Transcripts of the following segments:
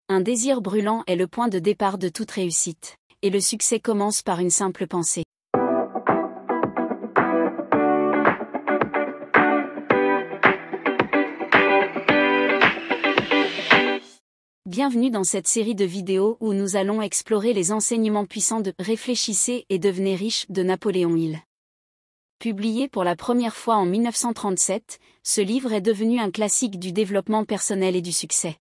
Un désir brûlant est le point de départ de toute réussite. Et le succès commence par une simple pensée. Bienvenue dans cette série de vidéos où nous allons explorer les enseignements puissants de « Réfléchissez et devenez riche » de Napoléon Hill. Publié pour la première fois en 1937, ce livre est devenu un classique du développement personnel et du succès.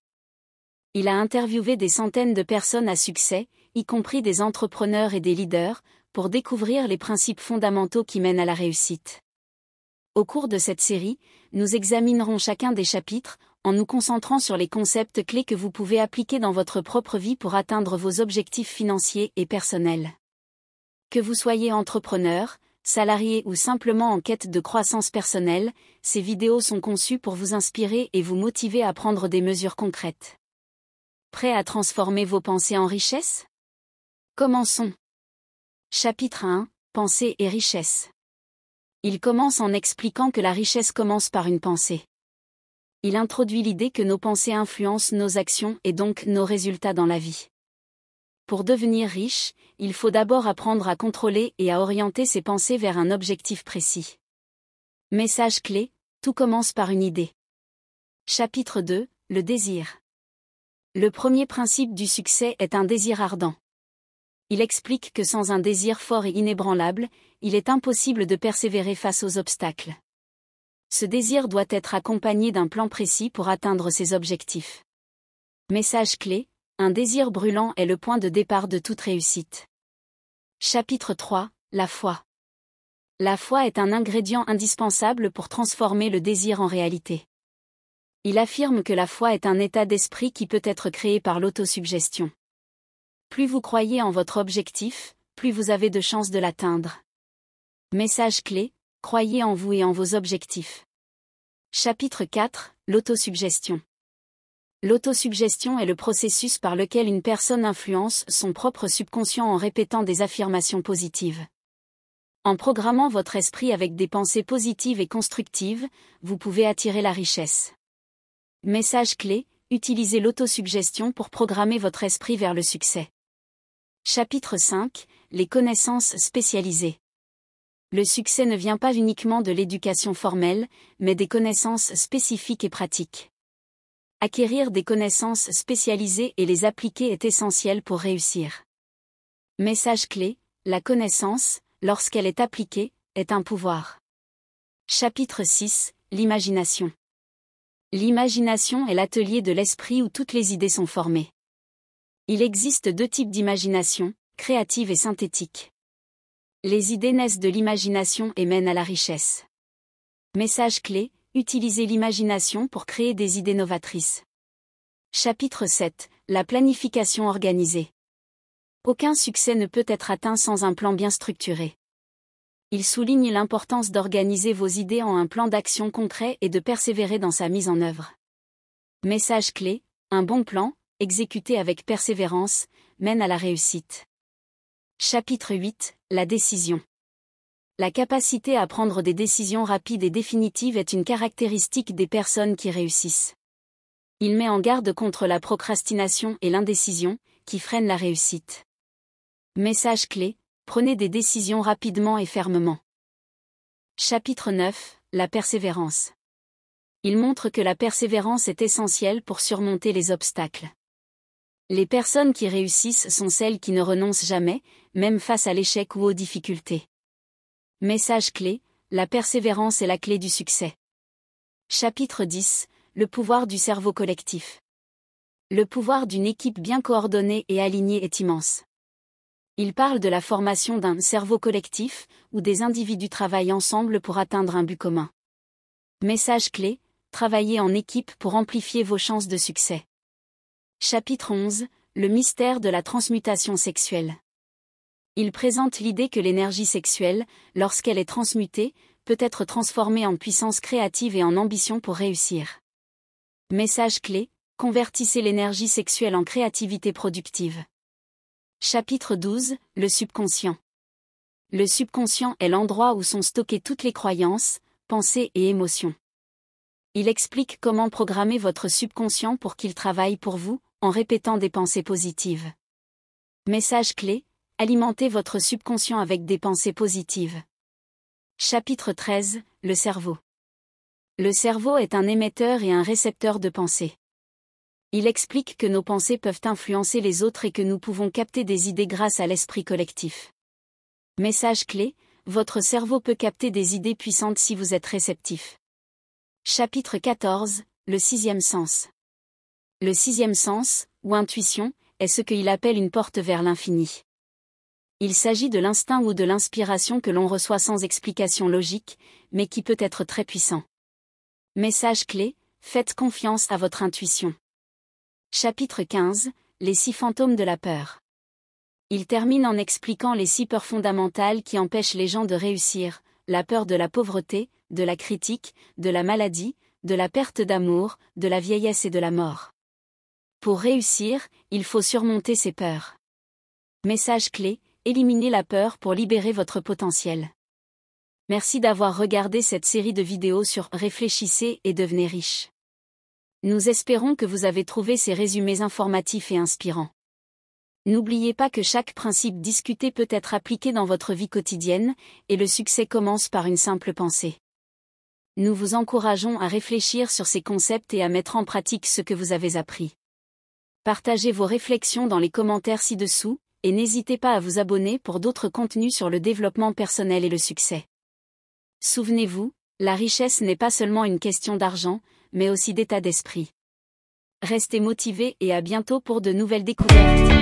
Il a interviewé des centaines de personnes à succès, y compris des entrepreneurs et des leaders, pour découvrir les principes fondamentaux qui mènent à la réussite. Au cours de cette série, nous examinerons chacun des chapitres, en nous concentrant sur les concepts clés que vous pouvez appliquer dans votre propre vie pour atteindre vos objectifs financiers et personnels. Que vous soyez entrepreneur, salarié ou simplement en quête de croissance personnelle, ces vidéos sont conçues pour vous inspirer et vous motiver à prendre des mesures concrètes. Prêt à transformer vos pensées en richesse ? Commençons. Chapitre 1. Pensée et richesse. Il commence en expliquant que la richesse commence par une pensée. Il introduit l'idée que nos pensées influencent nos actions et donc nos résultats dans la vie. Pour devenir riche, il faut d'abord apprendre à contrôler et à orienter ses pensées vers un objectif précis. Message clé, tout commence par une idée. Chapitre 2. Le désir. Le premier principe du succès est un désir ardent. Il explique que sans un désir fort et inébranlable, il est impossible de persévérer face aux obstacles. Ce désir doit être accompagné d'un plan précis pour atteindre ses objectifs. Message clé, un désir brûlant est le point de départ de toute réussite. Chapitre 3. La foi. La foi est un ingrédient indispensable pour transformer le désir en réalité. Il affirme que la foi est un état d'esprit qui peut être créé par l'autosuggestion. Plus vous croyez en votre objectif, plus vous avez de chances de l'atteindre. Message clé, croyez en vous et en vos objectifs. Chapitre 4. L'autosuggestion. L'autosuggestion est le processus par lequel une personne influence son propre subconscient en répétant des affirmations positives. En programmant votre esprit avec des pensées positives et constructives, vous pouvez attirer la richesse. Message clé, utilisez l'autosuggestion pour programmer votre esprit vers le succès. Chapitre 5. Les connaissances spécialisées. Le succès ne vient pas uniquement de l'éducation formelle, mais des connaissances spécifiques et pratiques. Acquérir des connaissances spécialisées et les appliquer est essentiel pour réussir. Message clé, la connaissance, lorsqu'elle est appliquée, est un pouvoir. Chapitre 6. L'imagination. L'imagination est l'atelier de l'esprit où toutes les idées sont formées. Il existe deux types d'imagination, créative et synthétique. Les idées naissent de l'imagination et mènent à la richesse. Message clé, utilisez l'imagination pour créer des idées novatrices. Chapitre 7. La planification organisée. Aucun succès ne peut être atteint sans un plan bien structuré. Il souligne l'importance d'organiser vos idées en un plan d'action concret et de persévérer dans sa mise en œuvre. Message clé, un bon plan, exécuté avec persévérance, mène à la réussite. Chapitre 8. La décision. La capacité à prendre des décisions rapides et définitives est une caractéristique des personnes qui réussissent. Il met en garde contre la procrastination et l'indécision, qui freinent la réussite. Message clé, prenez des décisions rapidement et fermement. Chapitre 9. La persévérance. Il montre que la persévérance est essentielle pour surmonter les obstacles. Les personnes qui réussissent sont celles qui ne renoncent jamais, même face à l'échec ou aux difficultés. Message clé, la persévérance est la clé du succès. Chapitre 10. Le pouvoir du cerveau collectif. Le pouvoir d'une équipe bien coordonnée et alignée est immense. Il parle de la formation d'un cerveau collectif, où des individus travaillent ensemble pour atteindre un but commun. Message clé, travaillez en équipe pour amplifier vos chances de succès. Chapitre 11. Le mystère de la transmutation sexuelle. Il présente l'idée que l'énergie sexuelle, lorsqu'elle est transmutée, peut être transformée en puissance créative et en ambition pour réussir. Message clé, convertissez l'énergie sexuelle en créativité productive. Chapitre 12. Le subconscient. Le subconscient est l'endroit où sont stockées toutes les croyances, pensées et émotions. Il explique comment programmer votre subconscient pour qu'il travaille pour vous, en répétant des pensées positives. Message clé, alimentez votre subconscient avec des pensées positives. Chapitre 13, le cerveau. Le cerveau est un émetteur et un récepteur de pensées. Il explique que nos pensées peuvent influencer les autres et que nous pouvons capter des idées grâce à l'esprit collectif. Message clé, votre cerveau peut capter des idées puissantes si vous êtes réceptif. Chapitre 14, le sixième sens. Le sixième sens, ou intuition, est ce qu'il appelle une porte vers l'infini. Il s'agit de l'instinct ou de l'inspiration que l'on reçoit sans explication logique, mais qui peut être très puissant. Message clé, faites confiance à votre intuition. Chapitre 15, les 6 fantômes de la peur. Il termine en expliquant les 6 peurs fondamentales qui empêchent les gens de réussir, la peur de la pauvreté, de la critique, de la maladie, de la perte d'amour, de la vieillesse et de la mort. Pour réussir, il faut surmonter ces peurs. Message clé, éliminez la peur pour libérer votre potentiel. Merci d'avoir regardé cette série de vidéos sur Réfléchissez et devenez riche. Nous espérons que vous avez trouvé ces résumés informatifs et inspirants. N'oubliez pas que chaque principe discuté peut être appliqué dans votre vie quotidienne, et le succès commence par une simple pensée. Nous vous encourageons à réfléchir sur ces concepts et à mettre en pratique ce que vous avez appris. Partagez vos réflexions dans les commentaires ci-dessous, et n'hésitez pas à vous abonner pour d'autres contenus sur le développement personnel et le succès. Souvenez-vous, la richesse n'est pas seulement une question d'argent, mais aussi d'état d'esprit. Restez motivés et à bientôt pour de nouvelles découvertes.